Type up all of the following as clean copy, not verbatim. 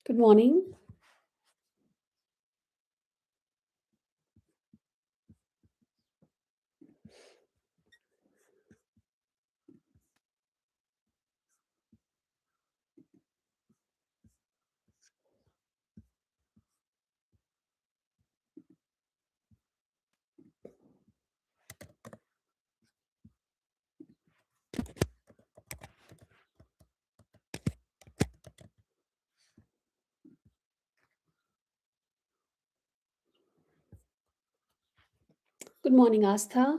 Good morning. Good morning, Astha.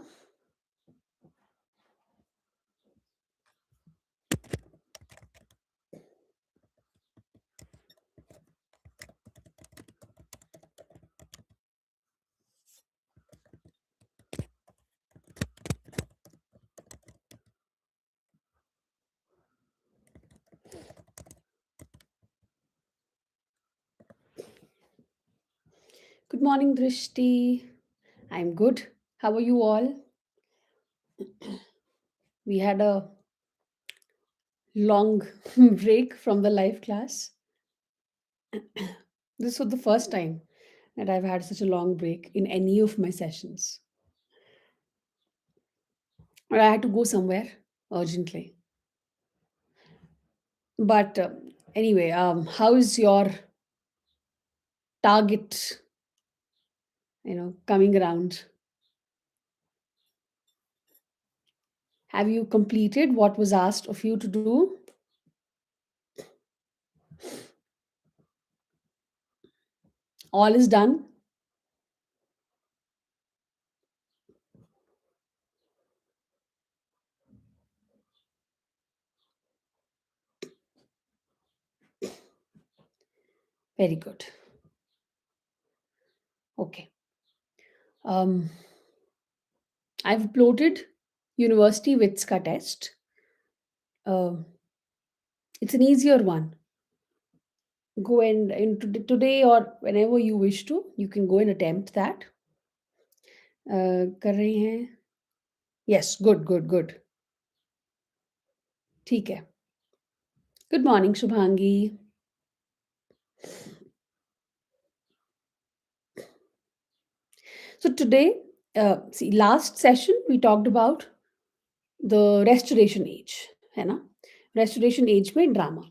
Good morning, Drishti. I'm good. How are you all? We had a long break from the live class. This was the first time that I've had such a long break in any of my sessions. But I had to go somewhere urgently. But anyway, how is your target, coming around? Have you completed what was asked of you to do? All is done? Very good. Okay. Um, I've uploaded University Witska test. Uh, it's an easier one. Go and today or whenever you wish to, you can go and attempt that. कर रही हैं? Yes, good, good, good. ठीक है. Good morning, Shubhangi. So today, see, last session we talked about the restoration age, है ना? Restoration age में drama.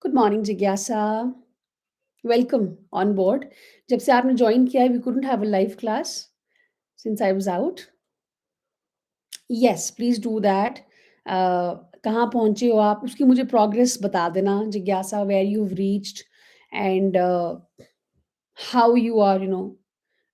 Good morning, Jigyasa. Welcome on board. जब से आपने join किया है, we couldn't have a live class since I was out. Yes, please do that. कहाँ पहुँचे हो आप? उसकी मुझे progress बता देना, जिज्ञासा, where you've reached and how you are,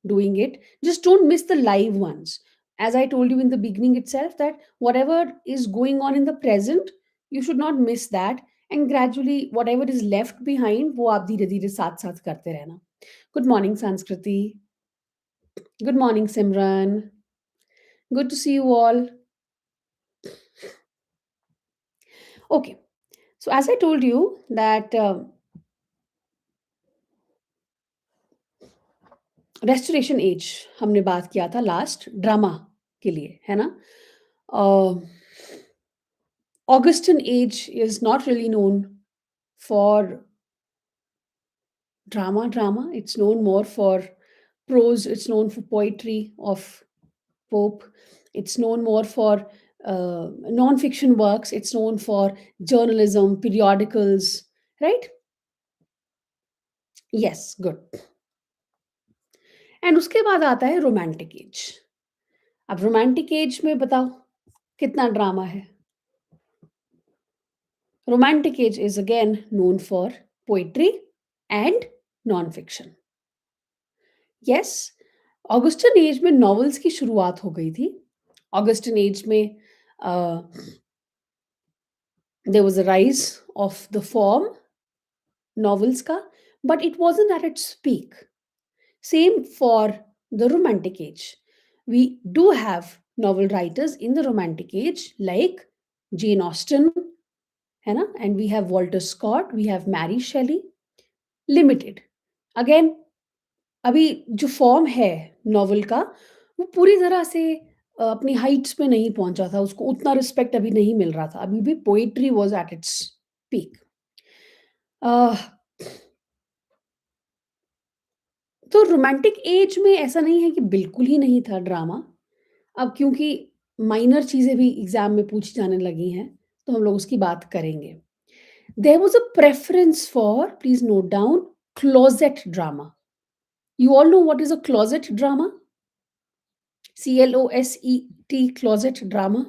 doing it. Just don't miss the live ones. As I told you in the beginning itself, that whatever is going on in the present, you should not miss that. And gradually, whatever is left behind, वो आप धीरे धीरे साथ साथ करते रहना. Good morning, Sanskriti. Good morning, Simran. Good to see you all. Okay. So as I told you that restoration age हमने बात किया था लास्ट ड्रामा के लिए, है ना? Augustan age is not really known for drama. It's known more for prose. It's known for poetry of Pope. It's known more for non-fiction works. It's known for journalism, periodicals, right? Yes, good. And उसके बाद आता है romantic as. अब romantic as में बताओ कितना drama है. Romantic as is again known for poetry and non fiction. Yes, Augustan age में नॉवेल्स की शुरुआत हो गई थी. ऑगस्टन एज में there was a rise of the form novels ka, but it wasn't at its peak. Same for the romantic age. We do have novel writers in the romantic age like Jane Austen, है ना? And we have Walter Scott, we have Mary Shelley. Limited. Again, अभी जो form है novel का वो पूरी तरह से अपनी हाइट्स पे नहीं पहुंचा था. उसको उतना रिस्पेक्ट अभी नहीं मिल रहा था. अभी भी poetry was at its peak. तो रोमांटिक एज में ऐसा नहीं है कि बिल्कुल ही नहीं था ड्रामा। अब क्योंकि माइनर चीज़ें भी एग्ज़ाम में पूछी जाने लगी हैं, तो हम लोग उसकी बात करेंगे। There was a preference for, please note down, closet drama. You all know what is a closet drama? CLOSET, closet drama.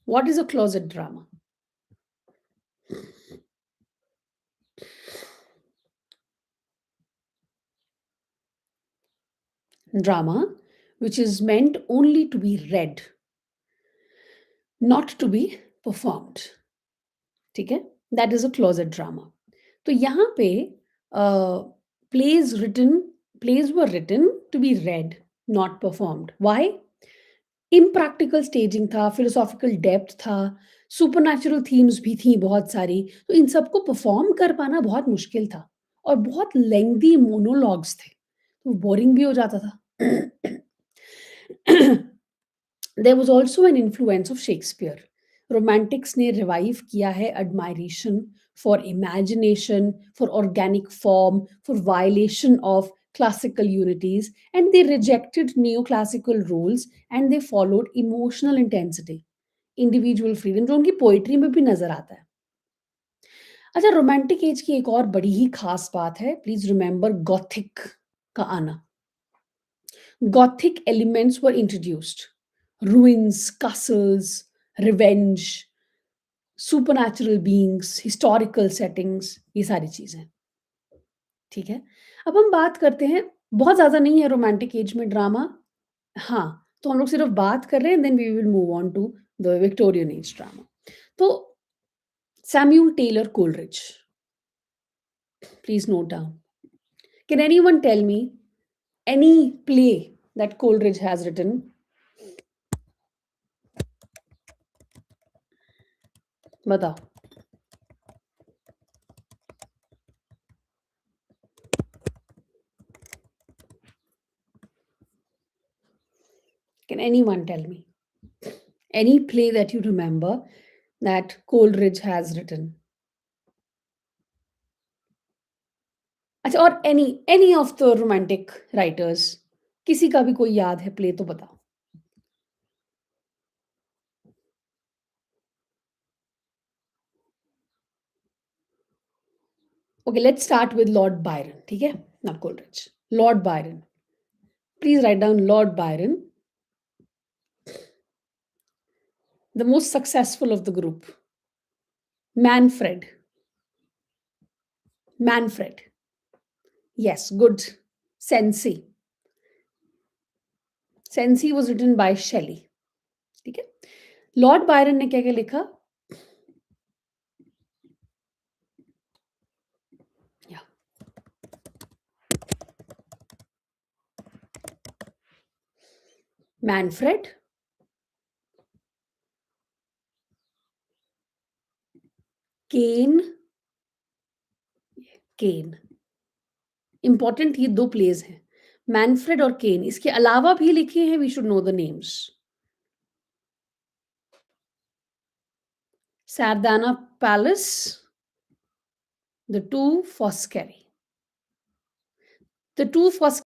What is a closet drama? Drama which is meant only to be read, not to be performed. ठीक है? That is a closet drama. तो यहाँ पे plays written plays were written to be read, not performed. Why? Impractical staging था, philosophical depth था, supernatural themes भी थी बहुत सारी, तो इन सबको परफ़ॉर्म कर पाना बहुत मुश्किल था और बहुत लेंथी मोनोलॉग्स थे, तो बोरिंग भी हो जाता था। There was also an influence of Shakespeare. Romantics ने रिवाइव किया है admiration for imagination, for organic form, for violation of classical unities, and they rejected neoclassical rules and they followed emotional intensity, individual freedom, जो उनकी poetry में भी नजर आता है। अच्छा, रोमांटिक एज की एक और बड़ी ही खास बात है, प्लीज रिमेंबर गॉथिक का आना। Gothic elements were introduced, ruins, castles, revenge, supernatural beings, historical settings, ये सारी चीजें। ठीक है? अब हम बात करते हैं, बहुत ज़्यादा नहीं है रोमांटिक एज में ड्रामा। हाँ, तो हम लोग सिर्फ़ बात कर रहे हैं, then we will move on to the Victorian age drama. तो Samuel Taylor Coleridge, please note down. Can anyone tell me any play that Coleridge has written? बताओ। Can anyone tell me any play that you remember that Coleridge has written? अच्छा, और any any of the romantic writers, किसी का भी कोई याद है play तो बताओ। Okay, let's start with Lord Byron, ठीक है? Not Coleridge, Lord Byron. Please write down Lord Byron, the most successful of the group. Manfred. Manfred. Yes, good. Sensi. Sensi was written by Shelley. ठीक है? Lord Byron ने क्या क्या लिखा? या Manfred, केन, केन। Important ये दो प्लेज हैं, मैनफ्रेड और केन। इसके अलावा भी लिखे हैं, we should know the names. Sardanapalus, the two Foscari. The two Foscari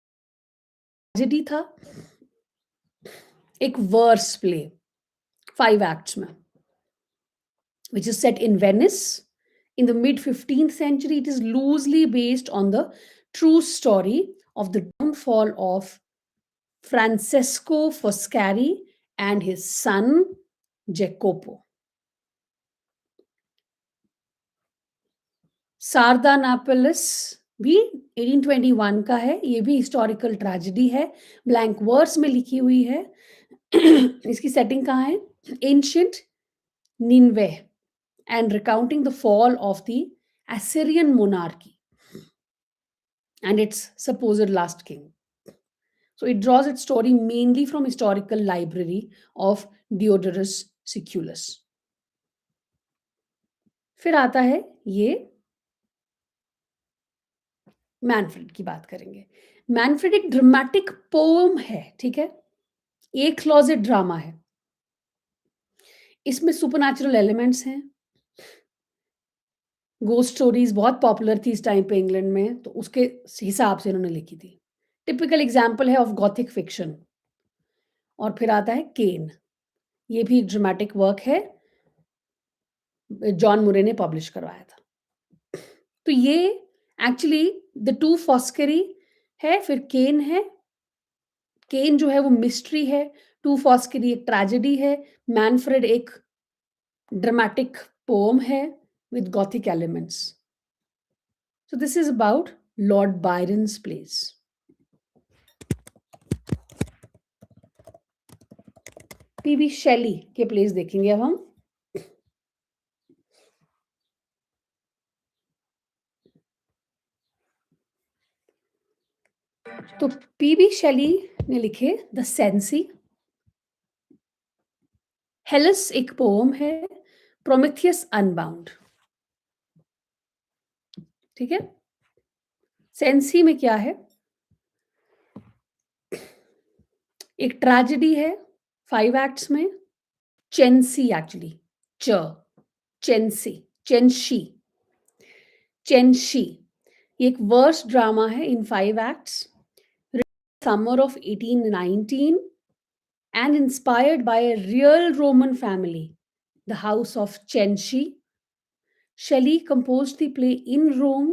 tragedy था, एक वर्स प्ले 5 एक्ट्स में, which is set in Venice in the mid 15th century. It is loosely based on the true story of the downfall of Francesco Foscari and his son Jacopo. Sardanapalus भी 1821 का है, ये भी historical tragedy है, blank verse में लिखी हुई है। इसकी सेटिंग कहाँ है? Ancient Nineveh and recounting the fall of the Assyrian monarchy and its supposed last king. So it draws its story mainly from historical library of Diodorus Siculus. फिर आता है ये मैनफ्रेड की बात करेंगे। मैनफ्रेड एक ड्रामेटिक पोएम है, ठीक है? एक क्लोजेट ड्रामा है। इसमें सुपरनैचुरल एलिमेंट्स हैं, घोस्ट स्टोरीज़ बहुत पॉपुलर थी इस टाइम पे इंग्लैंड में, तो उसके हिसाब से इन्होंने लिखी थी। टिपिकल एग्ज़ाम्पल है ऑफ गॉथिक फिक्शन। और फिर आता है केन, ये भी एक ड्रामेटिक वर्क है, जॉन मुरे ने पब्लिश करवाया था। तो ये एक्चुअली द टू फॉस्केरी है, फिर केन है। केन जो है वो मिस्ट्री है, टू फॉस्केरी एक ट्रेजेडी है, मैनफ्रेड एक ड्रामेटिक पोएम है with gothic elements. So this is about Lord Byron's plays. PB Shelley के प्लेस देखेंगे अब हम। तो पीवी शेली ने लिखे द सेंसी, हेलस एक पोएम है, प्रोमेथियस अनबाउंड। ठीक है, सेंसी में क्या है, एक ट्रेजेडी है 5 एक्ट्स में, चेंसी एक्चुअली, च चेंसी चेंशी चेंशी, ये एक वर्स ड्रामा है इन 5 acts, summer of 1819 and inspired by a real Roman family, the house of Cenci. Shelley composed the play in Rome,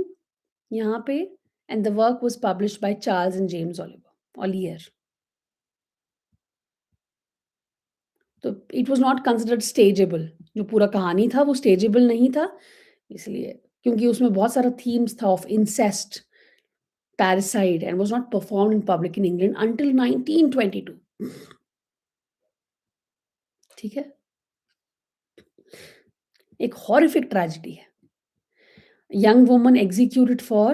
यहाँ पे, and the work was published by Charles and James Ollier. तो it was not considered stageable, जो पूरा कहानी था वो stageable नहीं था, इसलिए क्योंकि उसमें बहुत सारा themes था of incest, parricide, and was not performed in public in England until 1922. ठीक है, एक horrific tragedy है, young woman executed for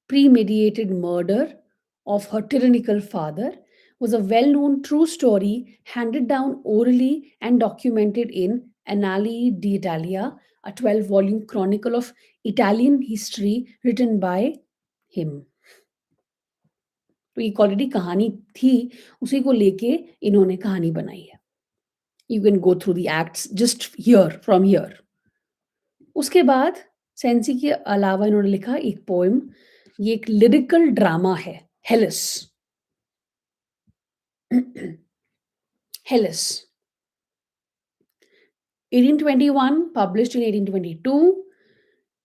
premeditated murder of her tyrannical father was a well-known true story handed down orally and documented in Annali d'Italia, a 12-volume chronicle of Italian history written by him. तो एक already कहानी थी, उसी को लेके इन्होंने कहानी बनाई है। You can go through the acts just here from here. उसके बाद सेंसी के अलावा इन्होंने लिखा एक पोएम, ये एक लिरिकल ड्रामा है, हेलिस। हेलिस 1821 पब्लिश्ड इन 1822।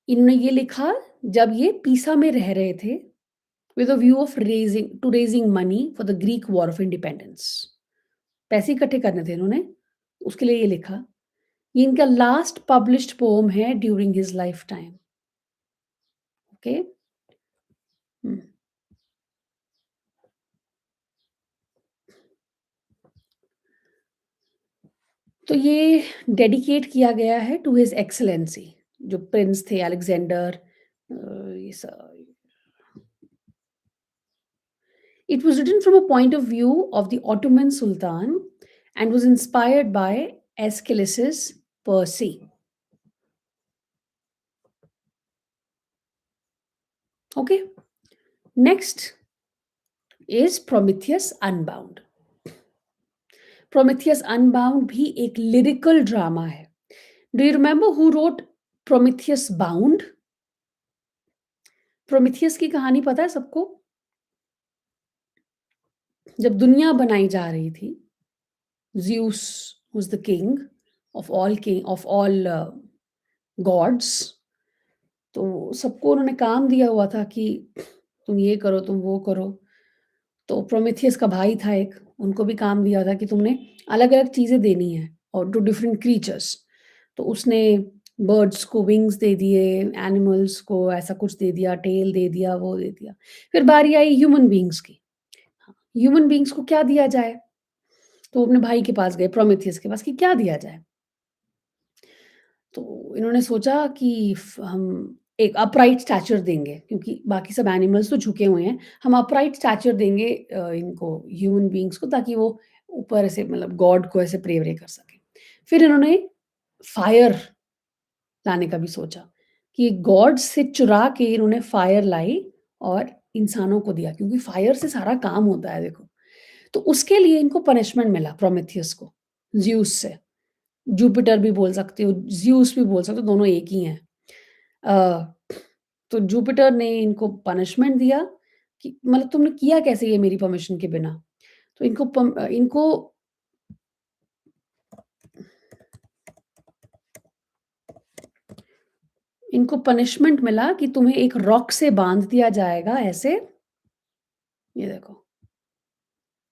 इन्होंने ये लिखा जब ये पीसा में रह रहे थे, with a view of raising money for the Greek war of independence. पैसे इकट्ठे करने थे इन्होंने, उसके लिए ये लिखा। ये इनका लास्ट पब्लिश्ड पोएम है during his life time. Okay, तो ये डेडिकेट किया गया है टू हिज एक्सेलेंसी, जो प्रिंस थे Alexander. It was written from a point of view of the Ottoman Sultan and was inspired by Aeschylus's Percy. Okay, next is Prometheus Unbound. Prometheus Unbound भी एक lyrical drama है। Do you remember who wrote Prometheus Bound? Prometheus की कहानी पता है सबको? जब दुनिया बनाई जा रही थी, Zeus was the king of all gods. तो सबको उन्होंने काम दिया हुआ था कि तुम ये करो, तुम वो करो। तो प्रोमेथियस का भाई था एक, उनको भी काम दिया था कि तुमने अलग-अलग चीज़ें देनी है और टू डिफरेंट क्रीचर्स। तो उसने बर्ड्स को विंग्स दे दिए, एनिमल्स को ऐसा कुछ दे दिया, टेल दे दिया, वो दे दिया। फिर बारी आई ह्यूमन बीइंग्स की। ह्यूमन बीइंग्स को क्या दिया जाए? तो वो अपने भाई के पास गए, प्रोमेथियस के पास, कि क्या दिया जाए? तो इन्होंने सोचा कि हम एक अपराइट स्टैचर देंगे, क्योंकि बाकी सब एनिमल्स तो झुके हुए हैं, हम अपराइट स्टैचर देंगे इनको ह्यूमन बीइंग्स को, ताकि वो ऊपर ऐसे मतलब गॉड को ऐसे प्रे व्रे कर सकें। फिर इन्होंने फायर लाने का भी सोचा कि गॉड से चुरा के इन्होंने फायर लाई और इंसानों को दिया, क्योंकि फायर से सारा काम होता है देखो। तो उसके लिए इनको पनिशमेंट मिला प्रोमेथियस को, ज़्यूस से। जुपिटर भी बोल सकते हो, ज़्यूस भी बोल सकते हो, दोनों एक ही हैं। तो जुपिटर ने इनको पनिशमेंट दिया कि मतलब तुमने किया कैसे ये मेरी परमिशन के बिना? तो इनको पनिशमेंट मिला कि तुम्हें एक रॉक से बाँध दिया जाएगा ऐसे, ये देखो,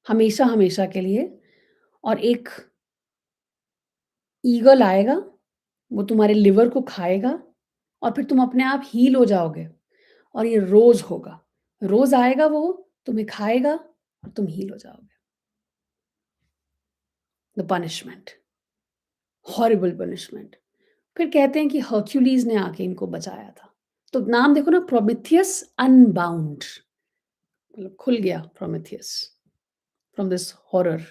हमेशा-हमेशा के लिए, और एक ईगल आएगा, वो तुम्हारे लिवर को खाएगा और फिर तुम अपने आप हील हो जाओगे, और ये रोज़ होगा। रोज़ आएगा वो, तुम्हें खाएगा और तुम हील हो जाओगे। The punishment, horrible punishment. फिर कहते हैं कि हर्क्यूलीज़ ने आके इनको बचाया था। तो नाम देखो ना, प्रोमेथियस अनबाउंड, मतलब खुल गया प्रोमेथियस फ्रॉम दिस हॉरर।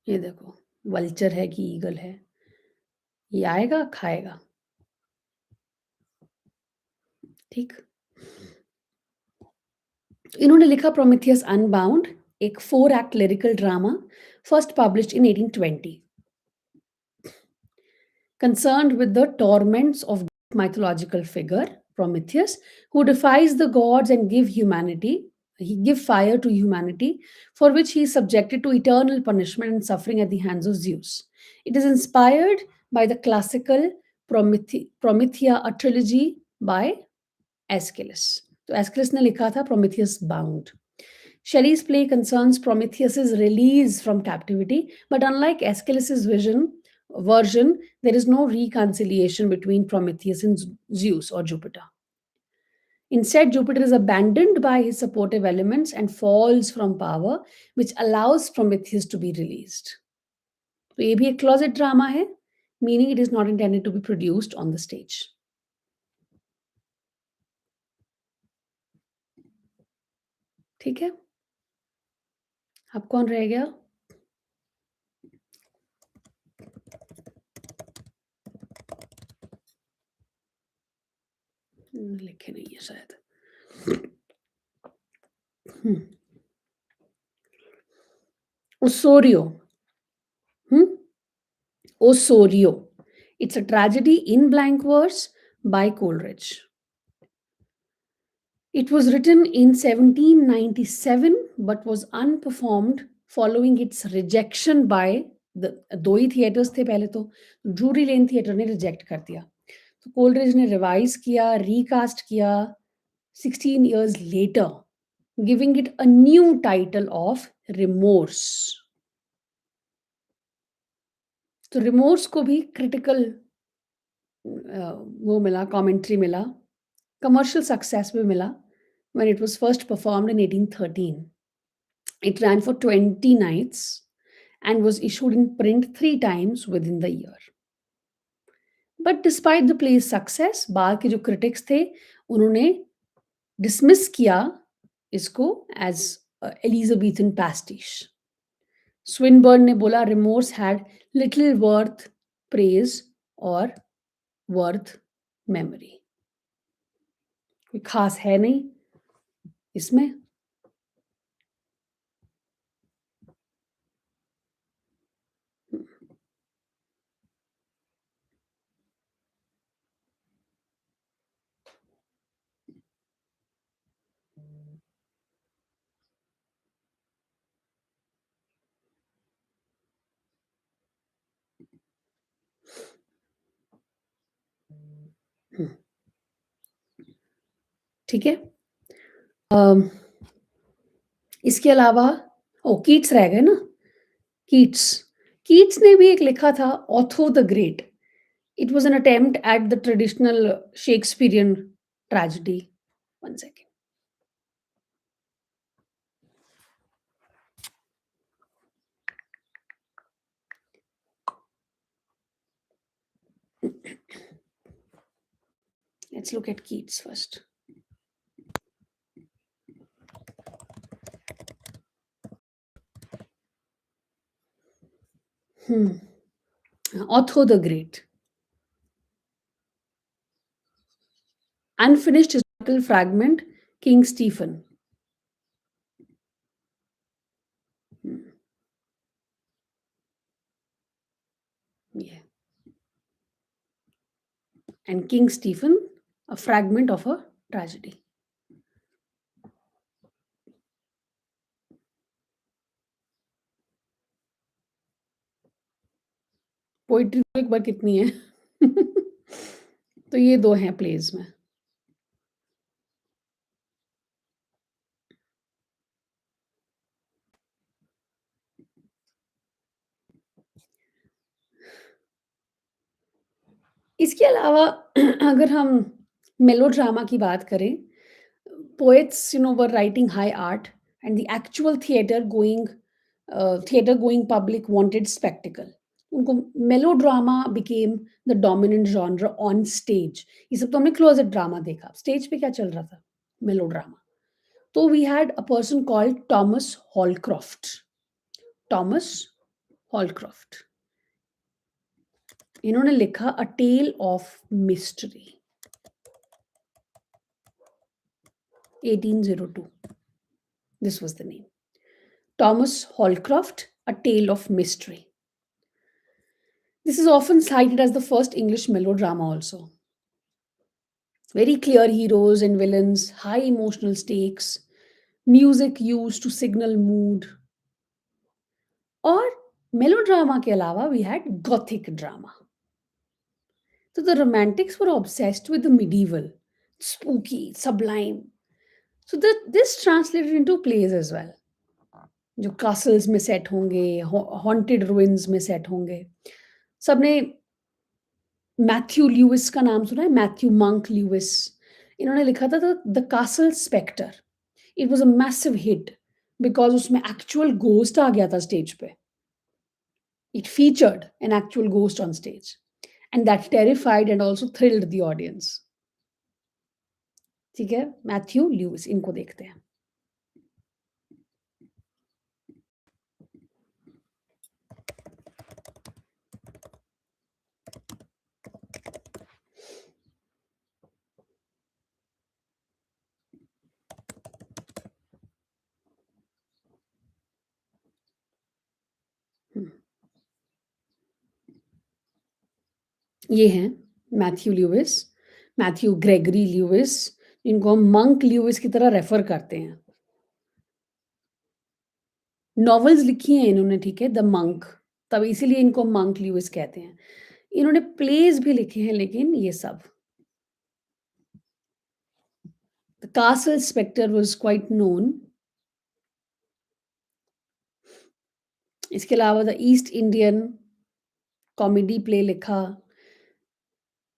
ये देखो, वल्चर है कि ईगल है, ये आएगा, खाएगा, ठीक? इन्होंने लिखा प्रोमेथियस अनबाउंड, एक 4 act lyrical drama, first published in 1820, concerned with the torments of mythological figure Prometheus, who defies the gods and give fire to humanity, for which he is subjected to eternal punishment and suffering at the hands of Zeus. It is inspired by the classical Promethea, a trilogy by Aeschylus. तो Aeschylus ने लिखा था Prometheus Bound. Shelley's play concerns Prometheus's release from captivity, but unlike Aeschylus's version, there is no reconciliation between Prometheus and Zeus or Jupiter. Instead, Jupiter is abandoned by his supportive elements and falls from power, which allows Prometheus to be released. तो ये भी एक closet drama है, meaning it is not intended to be produced on the stage. ठीक है? अब कौन रह गया? लिखे नहीं है शायद। Osorio. Osorio. It's a tragedy in blank verse by Coleridge. It was written in 1797 but was unperformed following its rejection by the दो ही थिएटर्स थे पहले तो, ड्रूरी लेन थिएटर ने रिजेक्ट कर दिया, तो कोलरिज ने रिवाइज किया, रीकास्ट किया 16 years later, giving it a new title of Remorse. तो रिमोर्स को भी क्रिटिकल वो मिला, कमेंट्री मिला, कमर्शियल सक्सेस भी मिला when it was first performed in 1813. It ran for 20 nights and was issued in print 3 times within the year. But despite the play's success, बाद के जो critics थे, उन्होंने dismiss किया इसको as Elizabethan pastiche. Swinburne ने बोला Remorse had little worth praise or worth memory. कोई खास है नहीं इसमें। ठीक है। इसके अलावा कीट्स रह गए ना, कीट्स। कीट्स ने भी एक लिखा था Otho the Great. It was an attempt at the traditional Shakespearean tragedy. One second. Let's look at Keats first. Otho the Great. Unfinished historical fragment, King Stephen. ये and King Stephen a fragment of a tragedy. Poetry तो एक बार कितनी है. तो ये दो हैं pledge में. इसके अलावा अगर हम मेलोड्रामा की बात करें, poets were writing high art, and the actual theater going public wanted spectacle. उनको melodrama became the dominant genre on stage. ये सब तो हमने क्लोजेट ड्रामा देखा. स्टेज पे क्या चल रहा था? मेलोड्रामा. तो we had a person called Thomas Holcroft. Thomas Holcroft. इन्होंने लिखा A Tale of Mystery. 1802. This was the name. Thomas Holcroft, A Tale of Mystery. This is often cited as the first English melodrama, also. Very clear heroes and villains, high emotional stakes, music used to signal mood. और melodrama के अलावा we had Gothic drama. So the Romantics were obsessed with the medieval, spooky, sublime. So this translated into plays as well. जो castles में set होंगे, haunted ruins में set होंगे. सबने Matthew Lewis का नाम सुना है? Matthew Monk Lewis. इन्होंने लिखा था the Castle Spectre. It was a massive hit because उसमें एक्चुअल गोस्ट आ गया था स्टेज पे. It featured an actual ghost on stage and that terrified and also thrilled the audience. ठीक है, मैथ्यू ल्यूइस, इनको देखते हैं. ये हैं Matthew Lewis, Matthew Gregory Lewis, इनको हम मंक ल्यूइस की तरह रेफर करते हैं. नॉवेल्स लिखी हैं इन्होंने, ठीक है, द मंक, तब इसीलिए इनको मंक ल्यूइस कहते हैं. इन्होंने प्लेज भी लिखे हैं, लेकिन ये सब. The Castle Spectre was quite known. इसके अलावा the East Indian comedy play लिखा,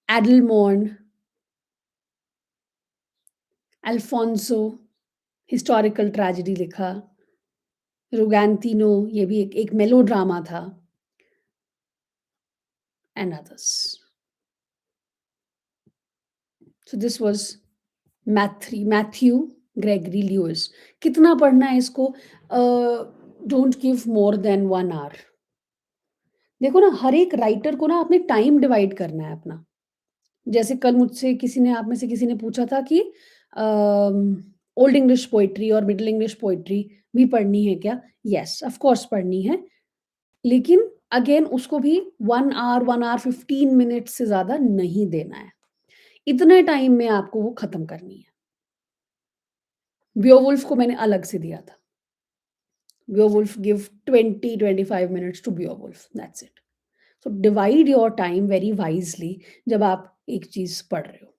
एडलमोर्न, अल्फोंसो हिस्टोरिकल ट्रेजेडी लिखा, रुगैंतिनो, ये भी एक मेलोड्रामा था, and others. So this was Matthew Gregory Lewis. कितना पढ़ना है इसको? Don't give more than 1 hour. देखो ना, हर एक राइटर को ना अपने टाइम डिवाइड करना है अपना. जैसे कल मुझसे किसी ने, आप में से किसी ने पूछा था कि ओल्ड इंग्लिश पोएट्री और मिडल इंग्लिश पोएट्री भी पढ़नी है क्या? येस, ऑफ कोर्स पढ़नी है. लेकिन अगेन उसको भी 1 आवर, 1 आवर 15 मिनट्स से ज़्यादा नहीं देना है. इतने टाइम में आपको वो खत्म करनी है. बियोवुल्फ को मैंने अलग से दिया था. Beowulf give 20-25 minutes to Beowulf, that's it. So divide your time very wisely जब आप एक चीज़ पढ़ रहे हो.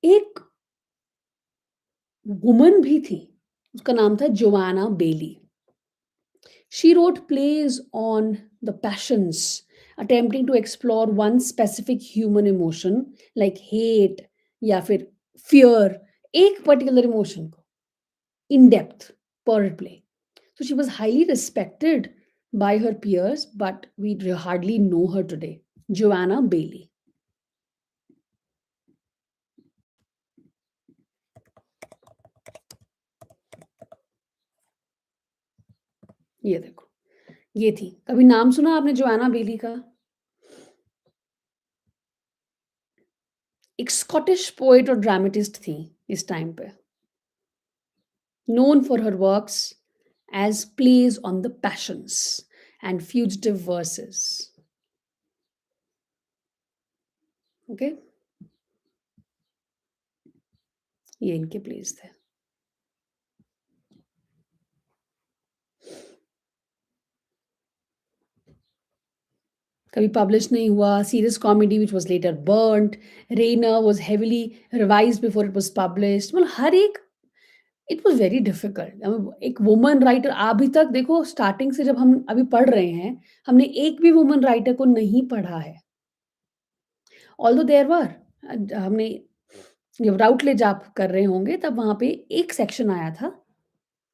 एक वुमन भी थी, उसका नाम था Joanna Baillie. She wrote plays on the passions, attempting to explore one specific human emotion like hate या फिर fear, एक particular emotion को in depth per play. So she was highly respected by her peers, but we hardly know her today. Joanna Bailey. ये देखो, ये थी. कभी नाम सुना आपने जोआना बेली का? एक स्कॉटिश पोएट और ड्रामेटिस्ट थी इस टाइम पे, known for her works as plays on the passions. and fugitive verses. Okay, ये इनके plays थे. कभी published नहीं हुआ. Serious comedy which was later burnt. Rainer was heavily revised before it was published. मतलब हर एक इट वाज़ वेरी डिफिकल्ट। एक woman writer अभी तक देखो स्टार्टिंग से जब हम अभी पढ़ रहे हैं, हमने एक भी वुमन राइटर को नहीं पढ़ा है। ऑल्दो देयर वर हमने जब राउटलेज आप कर रहे होंगे तब वहाँ पे एक सेक्शन आया था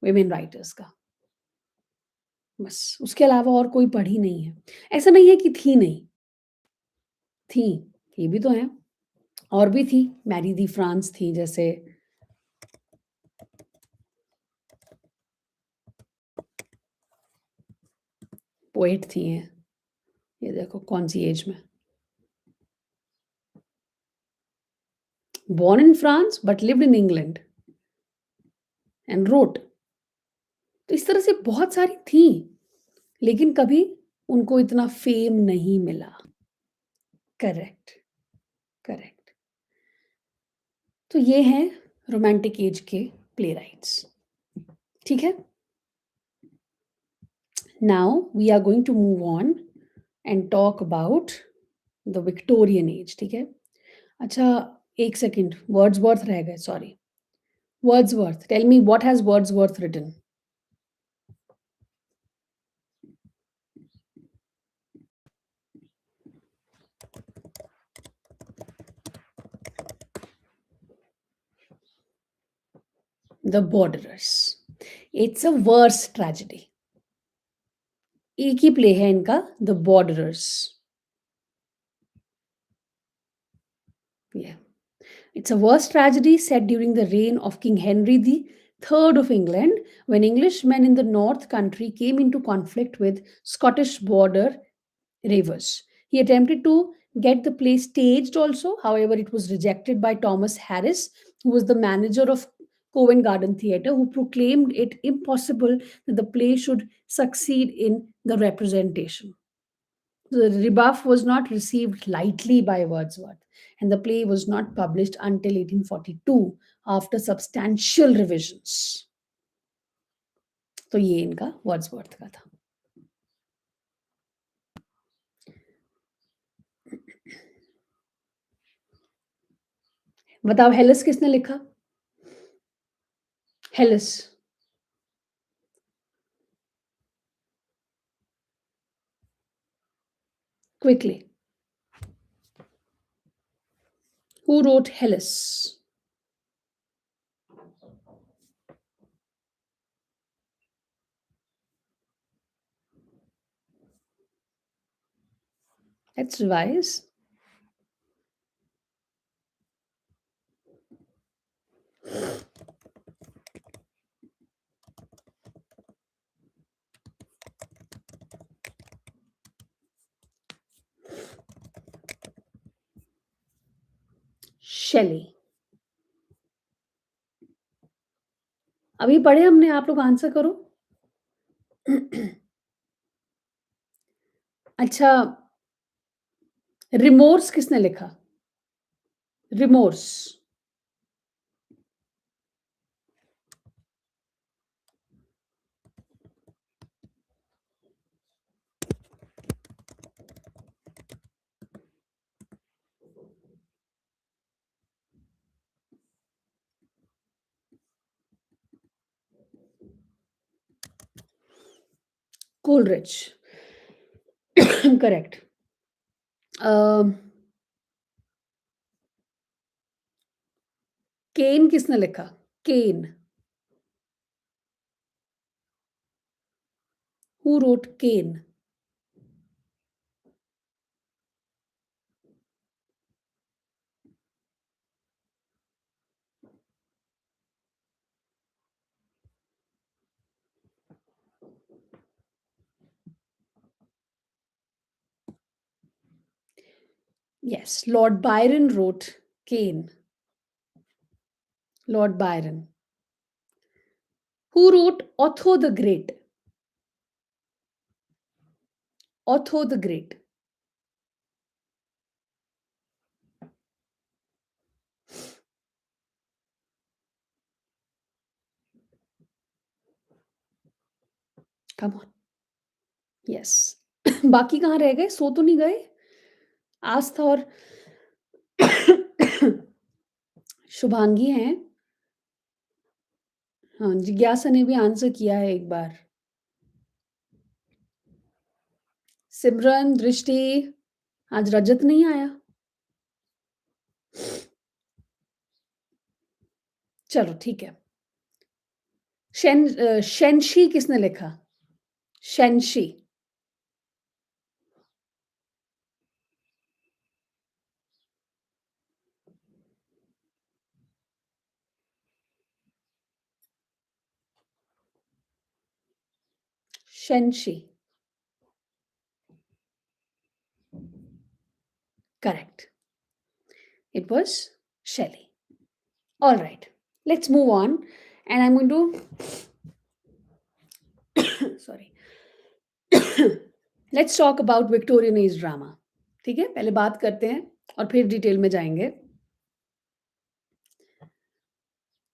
वुमेन राइटर्स का। बस उसके अलावा और कोई पढ़ी नहीं है। ऐसा नहीं है कि थी नहीं, थी, ये भी तो हैं। और भी थी, मैरी दी फ्रांस थी जैसे पोएट थी हैं। ये देखो कौन-सी एज में। Born in France but lived in England and wrote। तो इस तरह से बहुत सारी थी, लेकिन कभी उनको इतना फ़ेम नहीं मिला। Correct, correct. तो ये हैं रोमांटिक एज के प्लेराइट्स, ठीक है? Now we are going to move on and talk about the Victorian age, ठीक है? अच्छा, 1 सेकंड वर्ड्सवर्थ रह गए, sorry. Wordsworth, tell me what has Wordsworth written? The Borderers. It's a verse tragedy. एक ही प्ले है इनका, the Borderers. Yeah. It's a worse tragedy set during the reign of King Henry the Third of England, when Englishmen in the North Country came into conflict with Scottish border ravers. He attempted to get the play staged also, however, it was rejected by Thomas Harris, who was the manager of Covent Garden Theatre, who proclaimed it impossible that the play should succeed in the representation. The rebuff was not received lightly by Wordsworth, and the play was not published until 1842 after substantial revisions. तो ये इनका Wordsworth का था। बताओ हेलिस किसने लिखा? हेलिस। Quickly. Who wrote Hellas? Let's revise. Shelley. अभी पढ़े हमने, आप लोग आंसर करो। अच्छा, रिमोर्स किसने लिखा? रिमोर्स। कोलरिच। करेक्ट। केन किसने लिखा? केन। Who wrote Cain? Yes, Lord Byron wrote Cain. Lord Byron. Who wrote Otho the Great? Otho the Great. Come on. Yes. बाकी कहाँ रह गए? सो तो नहीं गए? आस्था और शुभांगी हैं। हाँ, जिज्ञासा ने भी आंसर किया है एक बार। सिमरन, दृष्टि, आज रजत नहीं आया। चलो ठीक है। शेनशी किसने लिखा? शेनशी। शेनशी। Correct. It was Shelley. All right. Let's move on. And I'm going to sorry. Let's talk about Victorian age drama. ठीक है, पहले बात करते हैं और फिर डिटेल में जाएंगे।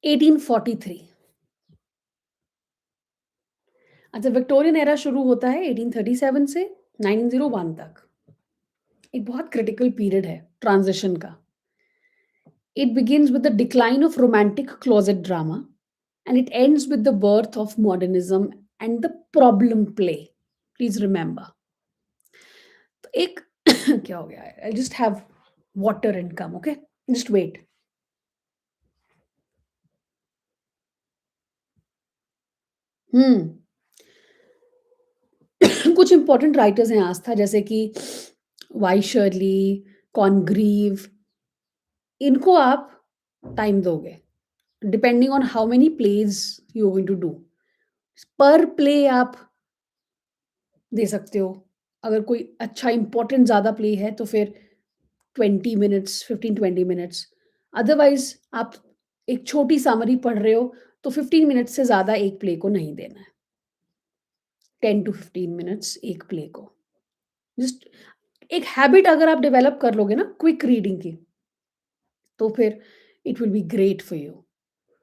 1843। अच्छा, विक्टोरियन एरा शुरू होता है 1837 से 1901 तक। एक बहुत क्रिटिकल पीरियड है ट्रांजिशन का। It begins with the decline of romantic closet drama and it ends with the birth of modernism and the problem play. Please remember. तो एक क्या हो गया है? I'll just have water and come, okay? Just wait. कुछ important writers हैं आस्था, जैसे कि वाई शर्ली, कॉनग्रीव। इनको आप टाइम दोगे depending on how many plays you going to do. पर प्ले आप दे सकते हो। अगर कोई अच्छा इंपॉर्टेंट ज़्यादा प्ले है तो फिर 20 मिनट्स, 15-20 मिनट्स। अदरवाइज आप एक छोटी समरी पढ़ रहे हो तो 15 मिनट्स से ज़्यादा एक प्ले को नहीं देना है। 10 to 15 मिनट्स एक प्ले को। जस्ट एक हैबिट अगर आप डेवलप कर लोगे ना क्विक रीडिंग की, तो फिर it will be great for you.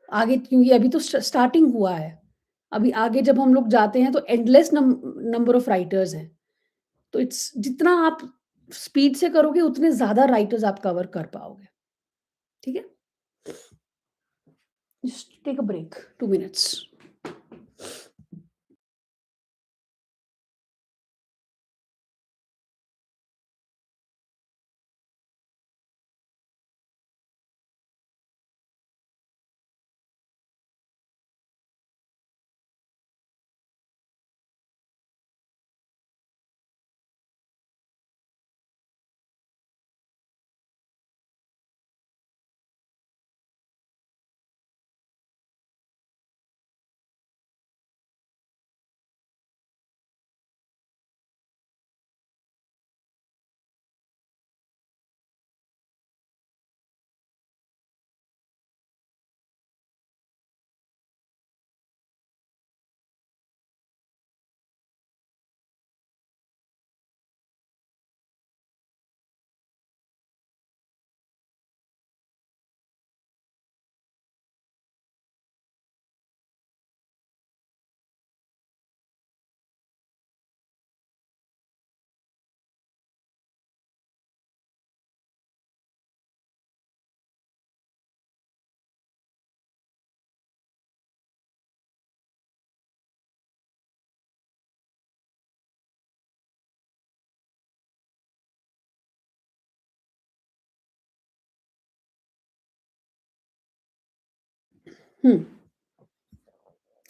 आगे क्योंकि अभी तो स्टार्टिंग हुआ है। अभी आगे जब हम लोग जाते हैं तो एंडलेस नंबर ऑफ राइटर्स हैं। तो इट्स जितना आप स्पीड से करोगे उतने ज़्यादा राइटर्स आप कवर कर पाओगे। ठीक है? Just take a break 2 minutes.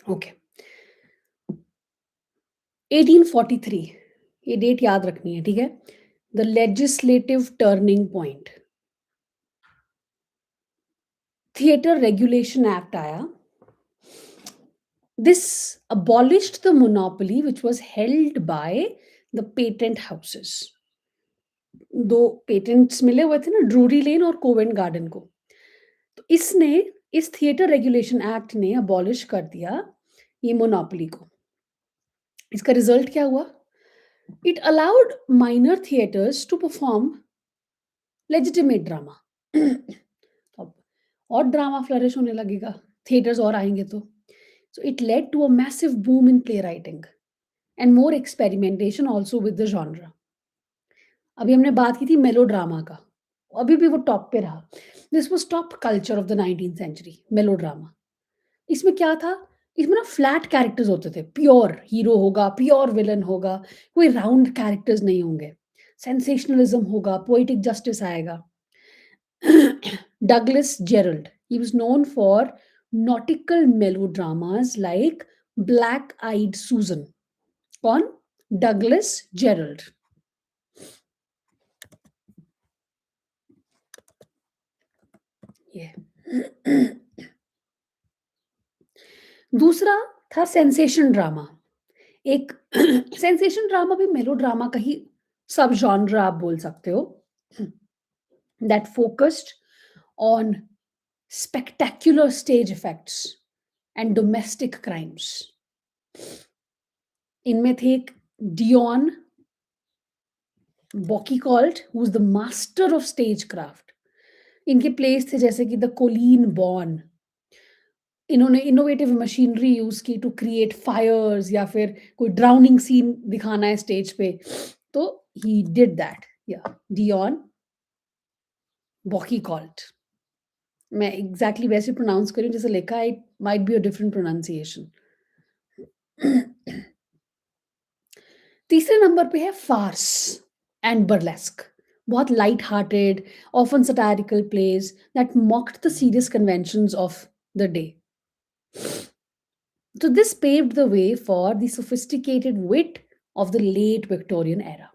Okay. 1843 ये डेट याद रखनी है, ठीक है? The legislative turning point. Theatre regulation act आया। This abolished the monopoly which was held by the patent houses. 2 patents मिले हुए थे ना, ड्रूरी लेन और कोवेंट गार्डन को। तो इस थिएटर रेगुलेशन एक्ट ने अबॉलिश कर दिया ये मोनोपोली को। इसका रिजल्ट क्या हुआ? It allowed minor theaters to perform legitimate drama. अब और ड्रामा फ्लरिश होने लगेगा, थिएटर्स और आएँगे तो। So it led to a massive boom in playwriting and more experimentation also with the genre. अभी हमने बात की थी मेलोड्रामा का, अभी भी वो टॉप पे रहा। This was top culture of the 19th century, melodrama. इसमें क्या था, इसमें ना फ्लैट कैरेक्टर्स होते थे, प्योर हीरो होगा, प्योर विलेन होगा, कोई राउंड कैरेक्टर्स नहीं होंगे। सेंसेशनलिज़्म होगा, पोएटिक जस्टिस आएगा। Douglas Gerald, he was known for nautical melodramas like Black Eyed Susan. कौन? Douglas Gerald. ये दूसरा था सेंसेशन ड्रामा। एक सेंसेशन ड्रामा भी मेलोड्रामा का ही सब जॉनर आप बोल सकते हो, that focused on spectacular stage effects and domestic crimes. इनमें थे एक Dion Boucicault who is the master of stage craft. इनके प्लेस थे जैसे कि द कोलीन बॉर्न। इन्होंने इनोवेटिव मशीनरी यूज की टू क्रिएट फायर्स या फिर कोई ड्राउनिंग सीन दिखाना है स्टेज पे, तो ही डिड दैट। या डियॉन बॉकीकॉल्ट, मैं एग्जैक्टली वैसे प्रोनाउंस करूँ जैसे लिखा है, it might be a different pronunciation. तीसरे नंबर पे है फार्स एंड बर्लेस्क। बहुत light hearted, often satirical plays that mocked the serious conventions of the day. So this paved the way for the sophisticated wit of the late Victorian era.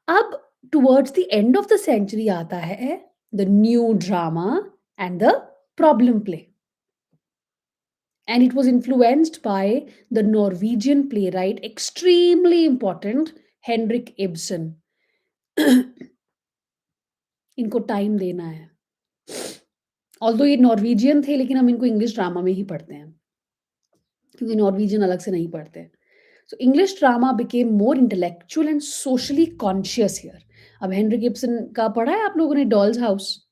अब towards the end of the century आता है the new drama and the problem play. And it was influenced by the Norwegian playwright, extremely important, Henrik Ibsen. इनको time देना है। Although ये Norwegian थे, लेकिन हम इनको इंग्लिश ड्रामा में ही पढ़ते हैं, क्योंकि नॉर्वेजियन अलग से नहीं पढ़ते। So English drama became more intellectual and socially conscious here. अब हेनरी गिब्सन का पढ़ा है आप लोगों ने डॉल्स हाउस?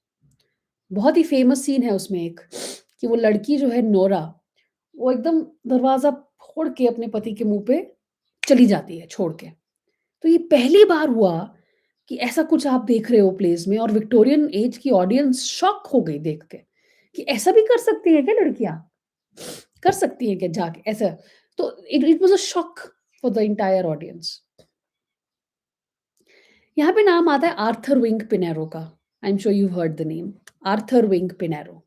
बहुत ही फेमस सीन है उसमें एक, कि वो लड़की जो है नोरा, वो एकदम दरवाजा फोड़ के अपने पति के मुंह पे चली जाती है छोड़ के। तो ये पहली बार हुआ कि ऐसा कुछ आप देख रहे हो प्लेस में, और विक्टोरियन एज की ऑडियंस शॉक हो गई देख के कि ऐसा भी कर सकती है क्या लड़कियां, कर सकती हैं क्या जाके ऐसा। तो it it was a shock for the entire audience. यहाँ पे नाम आता है आर्थर विंग पिनेरो का। I am sure you heard the name Arthur Wing Pinero.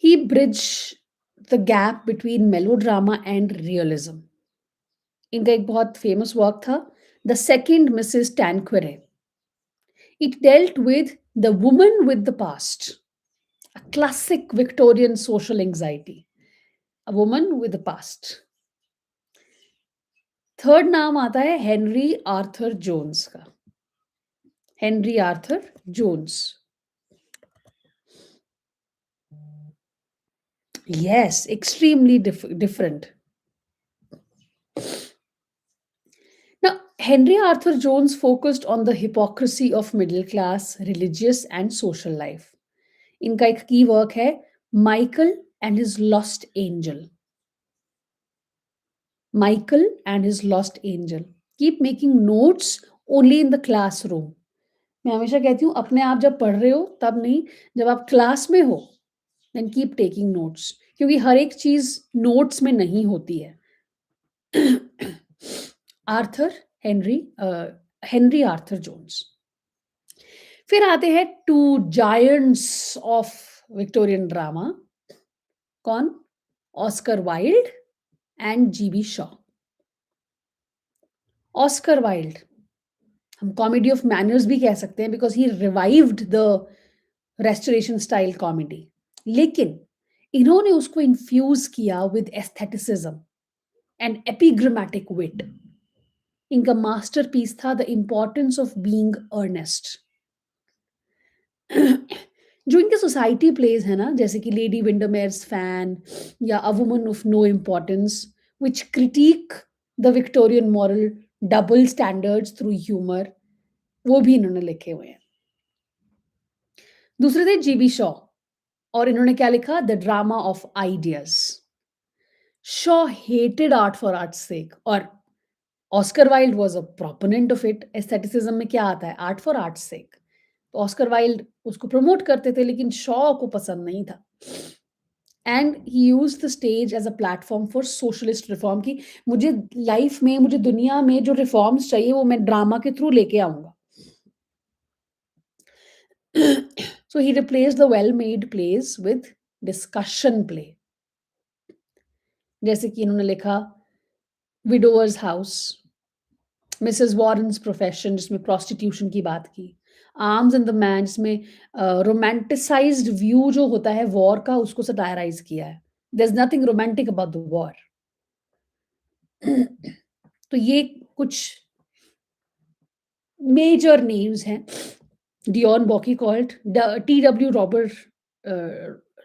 He bridged the gap between melodrama and realism. इनका एक बहुत फेमस वर्क था the second Mrs Tanqueray. It dealt with the woman with the past, a classic Victorian social anxiety, a woman with the past. Third नाम आता है Henry Arthur Jones का। Henry Arthur Jones. Yes, extremely different. Now, Henry Arthur Jones focused on the hypocrisy of middle class, religious, and social life. इनका एक की work है Michael and his lost angel. Michael and his lost angel keep making notes only in the classroom. मैं हमेशा कहती हूँ अपने आप जब पढ़ रहे हो तब नहीं, जब आप क्लास में हो देन कीप टेकिंग नोट्स, क्योंकि हर एक चीज नोट्स में नहीं होती है। Arthur Henry Arthur Jones. फिर आते हैं two giants of Victorian drama. कौन? Oscar Wilde and GB Shaw. Oscar Wilde हम कॉमेडी ऑफ मैनर्स भी कह सकते हैं, because he revived the restoration style comedy, लेकिन इन्होंने उसको इन्फ्यूज किया with aestheticism and epigrammatic wit. इनका मास्टरपीस था the importance of being Earnest. जो इनके सोसाइटी प्लेज़ हैं ना, जैसे कि लेडी विंडरमेयर्स फैन या a woman of no importance, which critique the Victorian moral double standards through humour, वो भी इन्होंने लिखे हुए हैं। दूसरे थे जीबी शॉ और इन्होंने क्या लिखा? The drama of ideas. Shaw hated art for art's sake और Oscar Wilde was a proponent of it. Aestheticism में क्या आता है? Art for art's sake. तो ऑस्कर वाइल्ड उसको प्रमोट करते थे लेकिन शॉ को पसंद नहीं था। And he used the stage as a platform for socialist reform कि मुझे लाइफ़ में, मुझे दुनिया में जो रिफॉर्म्स चाहिए वो मैं ड्रामा के थ्रू लेके आऊँगा। So he replaced the well-made plays with discussion play. जैसे कि इन्होंने लिखा widowers house, Mrs Warren's profession जिसमें प्रोस्टिट्यूशन की बात की, आर्म्स एंड द मैन जिसमें रोमांटिसाइज्ड व्यू जो होता है वॉर का उसको सटायराइज किया है। There is nothing romantic about the war. तो ये कुछ मेजर नेम्स हैं। Dion Boucicault, T W Robert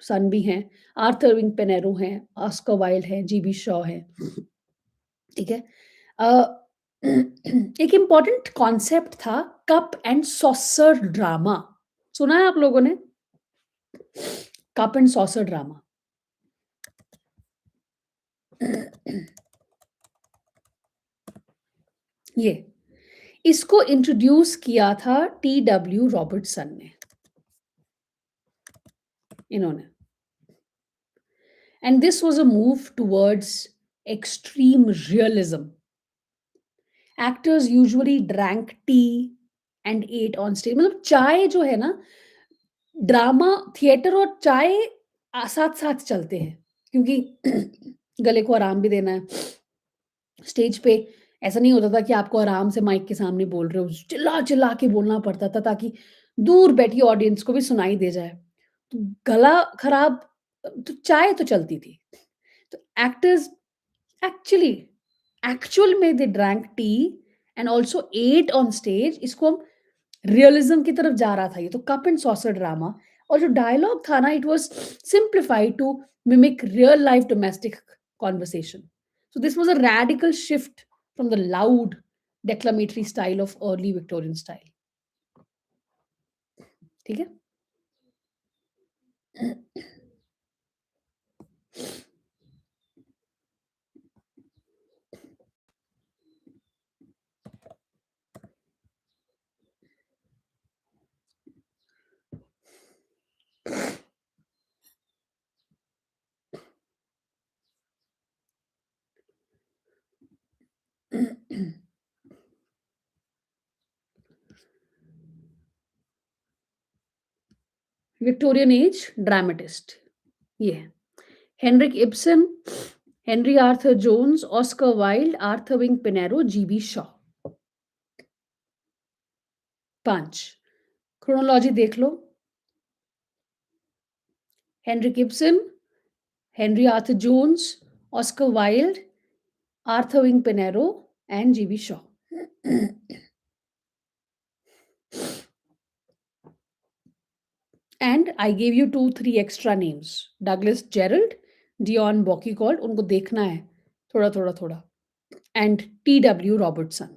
सन भी हैं, आर्थर विंग पेनेरो हैं, ऑस्कर वाइल्ड हैं, जीबी शॉ हैं। ठीक है। अ, एक इम्पॉर्टेंट कॉन्सेप्ट था कप एंड सॉसर ड्रामा। सुना है आप लोगों ने? Cup and saucer drama. ये इसको इंट्रोड्यूस किया था टी डब्ल्यू रॉबर्टसन ने, इन्होंने। And this was a move towards extreme realism. Actors usually drank tea and ate on stage. मतलब चाय जो है ना, ड्रामा, थिएटर और चाय साथ-साथ चलते हैं क्योंकि गले को आराम भी देना है। स्टेज पे ऐसा नहीं होता था कि आपको आराम से माइक के सामने बोल रहे हो, चिल्ला-चिल्ला के बोलना पड़ता था ताकि दूर बैठी ऑडियंस को भी सुनाई दे जाए। तो गला खराब, तो चाय तो चलती थी। तो एक्टर्स एक्चुअली एक्चुअल में they drank tea and also ate on stage. इसको हम रियलिज्म की तरफ जा रहा था ये तो कप एंड सॉसर ड्रामा। और जो डायलॉग था ना, it was simplified to mimic real life domestic conversation. So this was a radical shift from the loud declamatory style of early Victorian style. ठीक है? विक्टोरियन एज ड्रामेटिस्ट ये है। Henrik Ibsen, Henry Arthur Jones, Oscar Wilde, Arthur Wing Pinero, GB Shaw. 5 chronology देख लो। Henrik Ibsen, Henry Arthur Jones, Oscar Wilde, Arthur Wing Pinero and GB Shaw. And I give you 2-3 extra names. Douglas Jerrold, Dion Boucicault, उनको देखना है थोड़ा-थोड़ा and T W Robertson.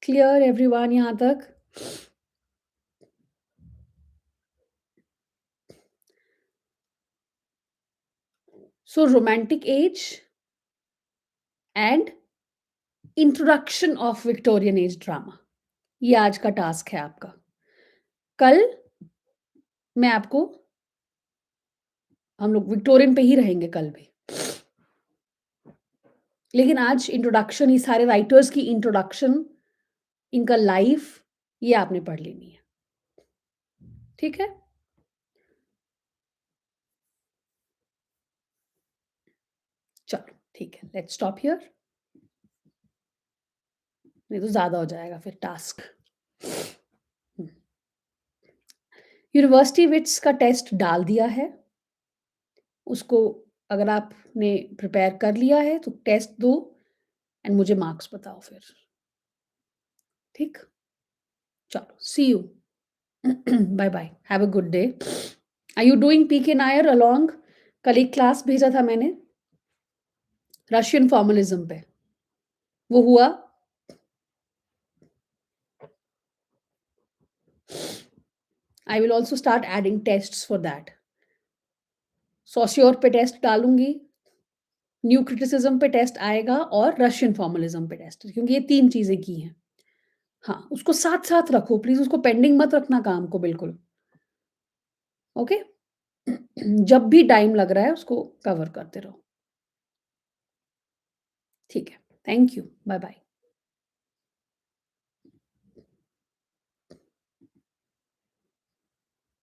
Clear everyone यहाँ तक? So romantic age and introduction of Victorian age drama, ये आज का task है आपका। कल मैं आपको, हम लोग विक्टोरियन पे ही रहेंगे कल भी। लेकिन आज इंट्रोडक्शन, ये सारे राइटर्स की इंट्रोडक्शन, इनका लाइफ, ये आपने पढ़ लेनी है। ठीक है? चलो ठीक है, लेट्स स्टॉप हियर। नहीं तो ज़्यादा हो जाएगा फिर टास्क। यूनिवर्सिटी विट्स का टेस्ट डाल दिया है। उसको अगर आपने प्रिपेयर कर लिया है तो टेस्ट दो एंड मुझे मार्क्स बताओ फिर। ठीक? चलो, see you. Bye bye, have a good day. Are you doing PK Nair along? कल एक क्लास भेजा था मैंने रशियन फॉर्मलिज्म पे, वो हुआ? I will also start adding tests for that. Saussure पे टेस्ट डालूंगी, न्यू क्रिटिसिज्म पे टेस्ट आएगा और रशियन फॉर्मलिज्म पे टेस्ट, क्योंकि ये 3 चीज़ें की हैं। हाँ, उसको साथ-साथ रखो प्लीज़, उसको पेंडिंग मत रखना काम को बिल्कुल, ओके? जब भी टाइम लग रहा है उसको कवर करते रहो। ठीक है, थैंक यू, बाय-बाय।